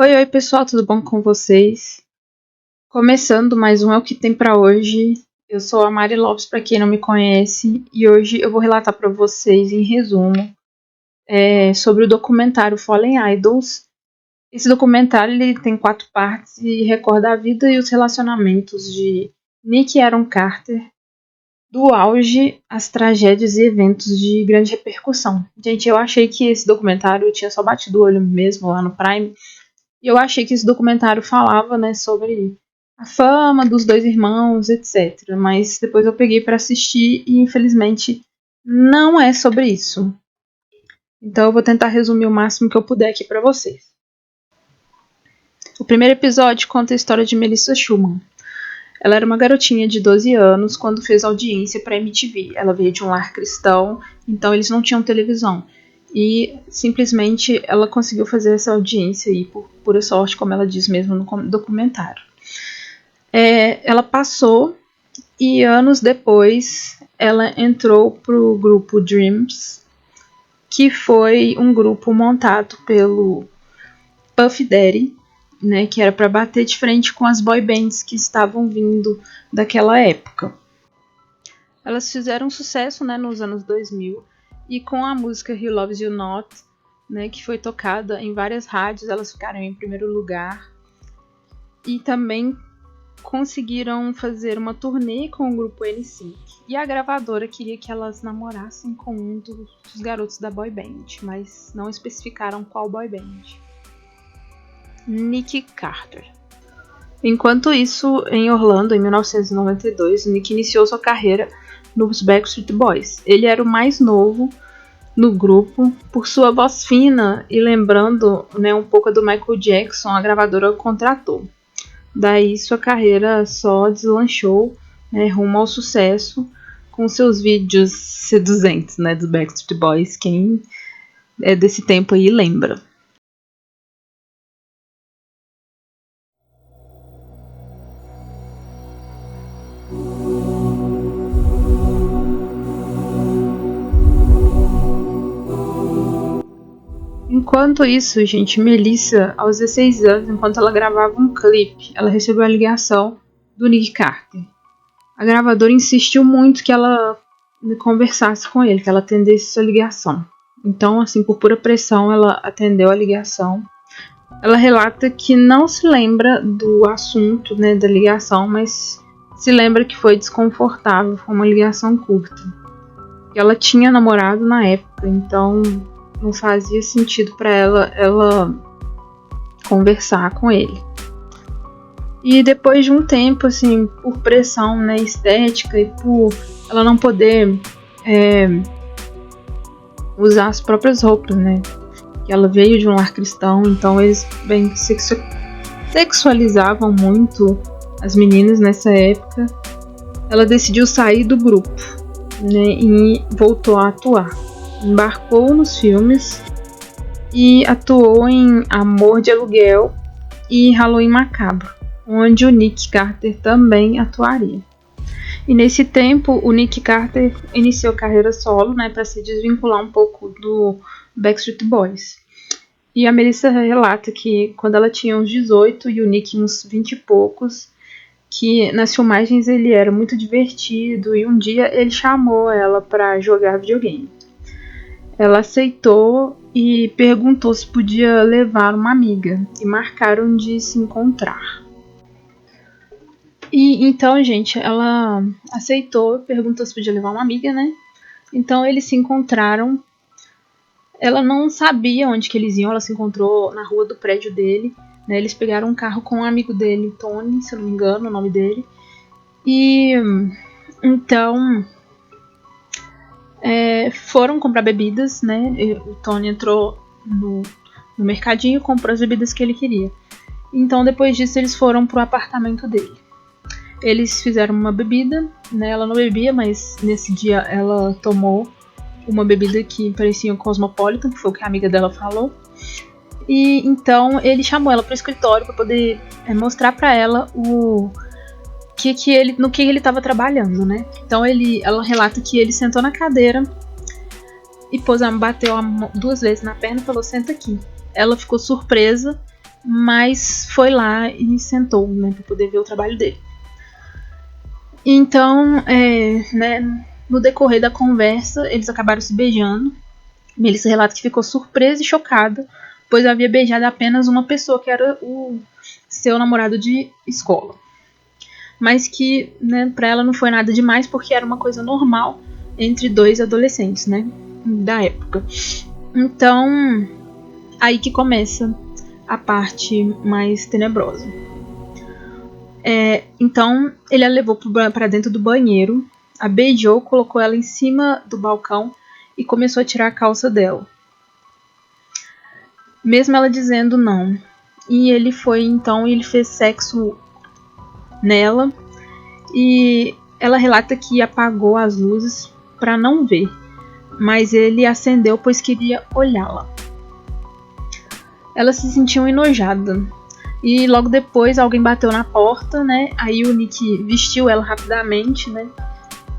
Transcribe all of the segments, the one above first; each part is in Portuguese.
Oi, oi pessoal, tudo bom com vocês? Começando mais um É o que tem pra hoje. Eu sou a Mari Lopes, para quem não me conhece, e hoje eu vou relatar para vocês em resumo sobre o documentário Fallen Idols. Esse documentário ele tem 4 partes e recorda a vida e os relacionamentos de Nick e Aaron Carter, do auge às tragédias e eventos de grande repercussão. Gente, eu achei que esse documentário eu tinha só batido o olho mesmo lá no Prime. E eu achei que esse documentário falava, né, sobre a fama dos dois irmãos, etc. Mas depois eu peguei para assistir e infelizmente não é sobre isso. Então eu vou tentar resumir o máximo que eu puder aqui para vocês. O primeiro episódio conta a história de Melissa Schumann. Ela era uma garotinha de 12 anos quando fez audiência para a MTV. Ela veio de um lar cristão, então eles não tinham televisão. E simplesmente ela conseguiu fazer essa audiência aí por pura sorte, como ela diz mesmo no documentário. Ela passou e anos depois ela entrou pro grupo Dreams, que foi um grupo montado pelo Puff Daddy, né, que era para bater de frente com as boy bands que estavam vindo daquela época. Elas fizeram sucesso, né, nos anos 2000, e com a música He Loves You Not, né, que foi tocada em várias rádios, elas ficaram em primeiro lugar. E também conseguiram fazer uma turnê com o grupo NSYNC. E a gravadora queria que elas namorassem com um dos garotos da boy band, mas não especificaram qual boy band. Nick Carter. Enquanto isso, em Orlando, em 1992, Nick iniciou sua carreira nos Backstreet Boys. Ele era o mais novo no grupo. Por sua voz fina e lembrando, né, um pouco do Michael Jackson, a gravadora o contratou. Daí sua carreira só deslanchou, né, rumo ao sucesso com seus vídeos seduzentes, né, dos Backstreet Boys. Quem é desse tempo aí lembra. Enquanto isso, gente, Melissa, aos 16 anos, enquanto ela gravava um clipe, ela recebeu a ligação do Nick Carter. A gravadora insistiu muito que ela conversasse com ele, que ela atendesse essa ligação. Então, assim, por pura pressão, ela atendeu a ligação. Ela relata que não se lembra do assunto, né, da ligação, mas se lembra que foi desconfortável, foi uma ligação curta. E ela tinha namorado na época, então não fazia sentido para ela conversar com ele. E depois de um tempo, assim, por pressão, né, estética e por ela não poder usar as próprias roupas, né, que ela veio de um lar cristão, então eles bem sexualizavam muito as meninas nessa época. Ela decidiu sair do grupo, né, e voltou a atuar. Embarcou nos filmes e atuou em Amor de Aluguel e Halloween Macabro, onde o Nick Carter também atuaria. E nesse tempo, o Nick Carter iniciou carreira solo, né, para se desvincular um pouco do Backstreet Boys. E a Melissa relata que quando ela tinha uns 18 e o Nick uns 20 e poucos, que nas filmagens ele era muito divertido e um dia ele chamou ela para jogar videogame. Ela aceitou e perguntou se podia levar uma amiga e marcaram de se encontrar. E então, gente, ela aceitou, perguntou se podia levar uma amiga, né? Então eles se encontraram. Ela não sabia onde que eles iam, ela se encontrou na rua do prédio dele, né? Eles pegaram um carro com um amigo dele, Tony, se eu não me engano, o nome dele. E então foram comprar bebidas, né? O Tony entrou no mercadinho e comprou as bebidas que ele queria. Então depois disso eles foram pro apartamento dele. Eles fizeram uma bebida, né? Ela não bebia, mas nesse dia ela tomou uma bebida que parecia um Cosmopolitan, que foi o que a amiga dela falou. E então ele chamou ela pro escritório para poder mostrar para ela no que ele estava trabalhando, né? Então ela relata que ele sentou na cadeira e bateu a mão 2 vezes na perna e falou: senta aqui. Ela ficou surpresa mas foi lá e sentou, né, para poder ver o trabalho dele. Então, né, no decorrer da conversa, eles acabaram se beijando. Melissa relata que ficou surpresa e chocada, pois havia beijado apenas uma pessoa, que era o seu namorado de escola. Mas que, né, para ela não foi nada demais, porque era uma coisa normal entre dois adolescentes, né, da época. Então, aí que começa a parte mais tenebrosa. Então, ele a levou para dentro do banheiro, a beijou, colocou ela em cima do balcão e começou a tirar a calça dela, mesmo ela dizendo não. E ele foi, então, ele fez sexo nela, e ela relata que apagou as luzes para não ver, mas ele acendeu pois queria olhá-la. Ela se sentiu enojada, e logo depois alguém bateu na porta, né? Aí o Nick vestiu ela rapidamente, né?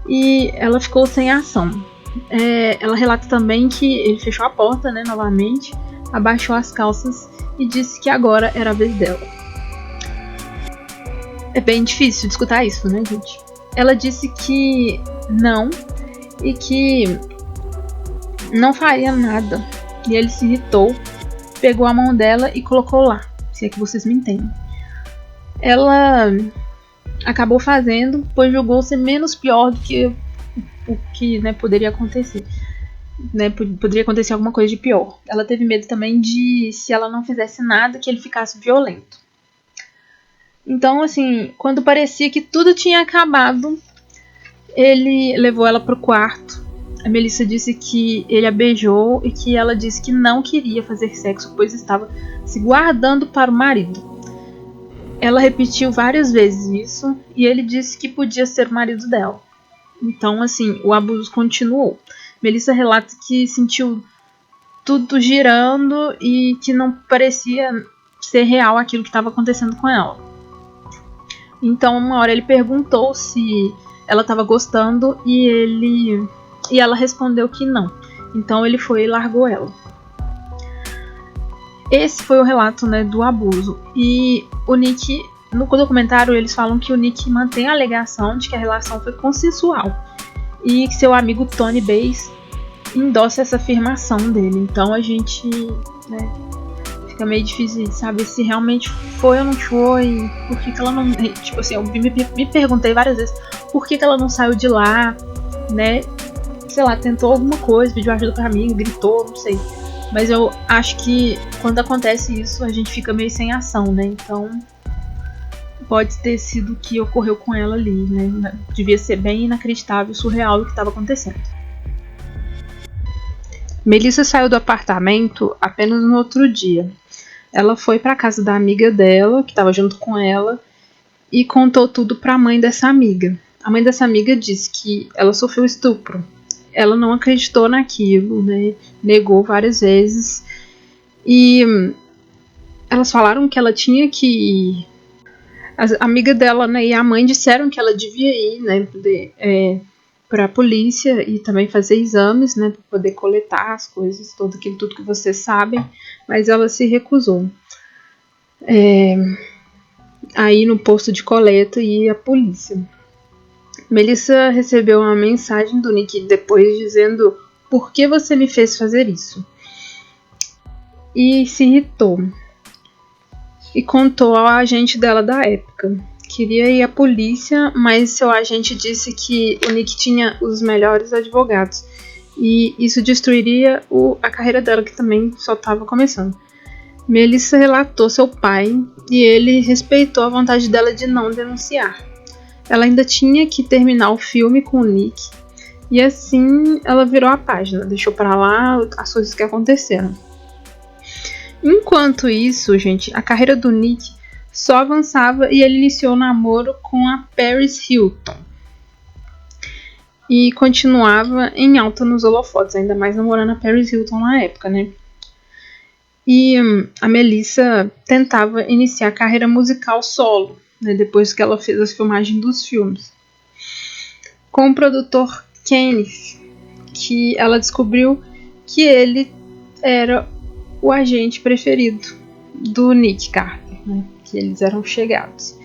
E ela ficou sem ação. Ela relata também que ele fechou a porta, né, novamente, abaixou as calças e disse que agora era a vez dela. É bem difícil de escutar isso, né, gente? Ela disse que não e que não faria nada. E ele se irritou, pegou a mão dela e colocou lá, se é que vocês me entendem. Ela acabou fazendo, pois julgou ser menos pior do que o que, né, poderia acontecer. Né, poderia acontecer alguma coisa de pior. Ela teve medo também de, se ela não fizesse nada, que ele ficasse violento. Então, assim, quando parecia que tudo tinha acabado, ele levou ela pro quarto. A Melissa disse que ele a beijou e que ela disse que não queria fazer sexo, pois estava se guardando para o marido. Ela repetiu várias vezes isso e ele disse que podia ser o marido dela. Então, assim, o abuso continuou. Melissa relata que sentiu tudo girando e que não parecia ser real aquilo que estava acontecendo com ela. Então, uma hora ele perguntou se ela estava gostando e ela respondeu que não. Então ele foi e largou ela. Esse foi o relato, né, do abuso. E o Nick, no documentário, eles falam que o Nick mantém a alegação de que a relação foi consensual e que seu amigo Tony Bass endossa essa afirmação dele. Então a gente, né, fica meio difícil de saber se realmente foi ou não foi, por que ela não... Tipo assim, eu me perguntei várias vezes por que ela não saiu de lá, né? Sei lá, tentou alguma coisa, pediu ajuda pra amiga, gritou, não sei. Mas eu acho que quando acontece isso, a gente fica meio sem ação, né? Então pode ter sido o que ocorreu com ela ali, né? Devia ser bem inacreditável, surreal o que estava acontecendo. Melissa saiu do apartamento apenas no outro dia. Ela foi para a casa da amiga dela, que estava junto com ela, e contou tudo para a mãe dessa amiga. A mãe dessa amiga disse que ela sofreu estupro. Ela não acreditou naquilo, né? Negou várias vezes. E elas falaram que ela tinha que ir. A amiga dela, né, e a mãe disseram que ela devia ir, né, para a polícia e também fazer exames, né, para poder coletar as coisas, tudo que vocês sabem, mas ela se recusou. Aí no posto de coleta e a polícia. Melissa recebeu uma mensagem do Nick depois dizendo: por que você me fez fazer isso? E se irritou. E contou ao agente dela da época. Queria ir à polícia, mas seu agente disse que o Nick tinha os melhores advogados. E isso destruiria a carreira dela, que também só estava começando. Melissa relatou seu pai e ele respeitou a vontade dela de não denunciar. Ela ainda tinha que terminar o filme com o Nick. E assim ela virou a página, deixou pra lá as coisas que aconteceram. Enquanto isso, gente, a carreira do Nick só avançava e ele iniciou o namoro com a Paris Hilton. E continuava em alta nos holofotes, ainda mais namorando a Paris Hilton na época, né? E a Melissa tentava iniciar a carreira musical solo, né, depois que ela fez as filmagens dos filmes. Com o produtor Kenneth, que ela descobriu que ele era o agente preferido do Nick Carter, né? Que eles eram chegados.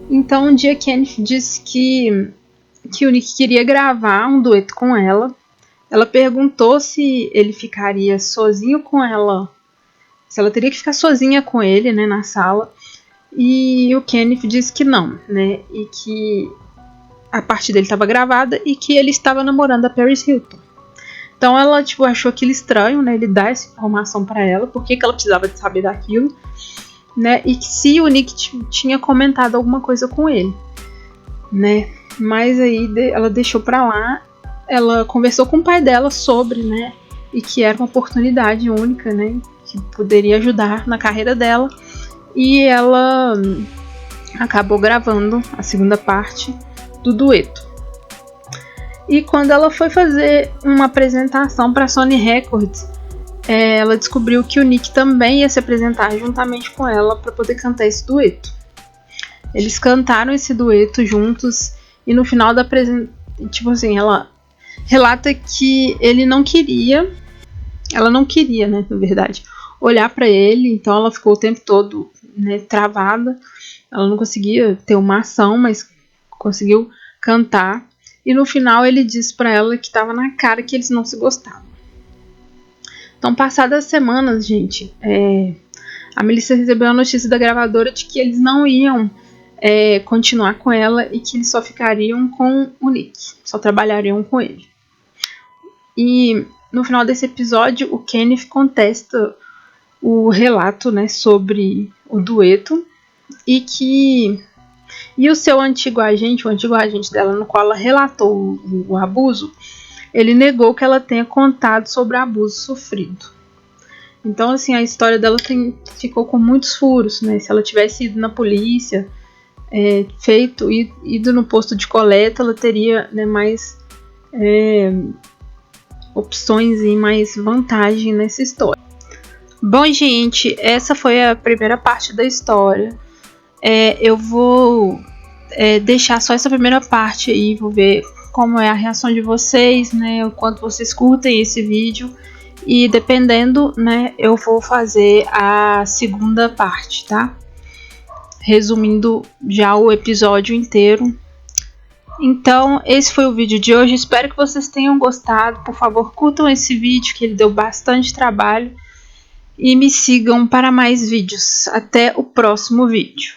Então um dia Kenneth disse que o Nick queria gravar um dueto com ela. Ela perguntou se ele ficaria sozinho com ela, se ela teria que ficar sozinha com ele, né, na sala. E o Kenneth disse que não, né, e que a parte dele estava gravada e que ele estava namorando a Paris Hilton. Então ela achou aquilo estranho, né, ele dar essa informação para ela, por que ela precisava de saber daquilo, né, e que se o Nick tinha comentado alguma coisa com ele, né. Mas aí ela deixou pra lá. Ela conversou com o pai dela sobre, né, e que era uma oportunidade única, né, que poderia ajudar na carreira dela. E ela acabou gravando a segunda parte do dueto. E quando ela foi fazer uma apresentação para a Sony Records, ela descobriu que o Nick também ia se apresentar juntamente com ela para poder cantar esse dueto. Eles cantaram esse dueto juntos e no final da apresentação, ela relata que ela não queria, né, na verdade, olhar para ele, então ela ficou o tempo todo, né, travada. Ela não conseguia ter uma ação, mas conseguiu cantar. E no final ele disse para ela que estava na cara que eles não se gostavam. Então, passadas as semanas, gente, a Melissa recebeu a notícia da gravadora de que eles não iam continuar com ela e que eles só ficariam com o Nick, só trabalhariam com ele. E no final desse episódio, o Kenneth contesta o relato, né, sobre o dueto e o seu antigo agente, o antigo agente dela, no qual ela relatou o abuso, ele negou que ela tenha contado sobre o abuso sofrido. Então, assim, a história dela ficou com muitos furos, né? Se ela tivesse ido na polícia, ido no posto de coleta, ela teria, né, mais opções e mais vantagem nessa história. Bom, gente, essa foi a primeira parte da história. Eu vou deixar só essa primeira parte aí, vou ver como é a reação de vocês, né, o quanto vocês curtem esse vídeo, e dependendo, né, eu vou fazer a segunda parte, tá? Resumindo já o episódio inteiro. Então, esse foi o vídeo de hoje. Espero que vocês tenham gostado. Por favor, curtam esse vídeo, que ele deu bastante trabalho. E me sigam para mais vídeos. Até o próximo vídeo.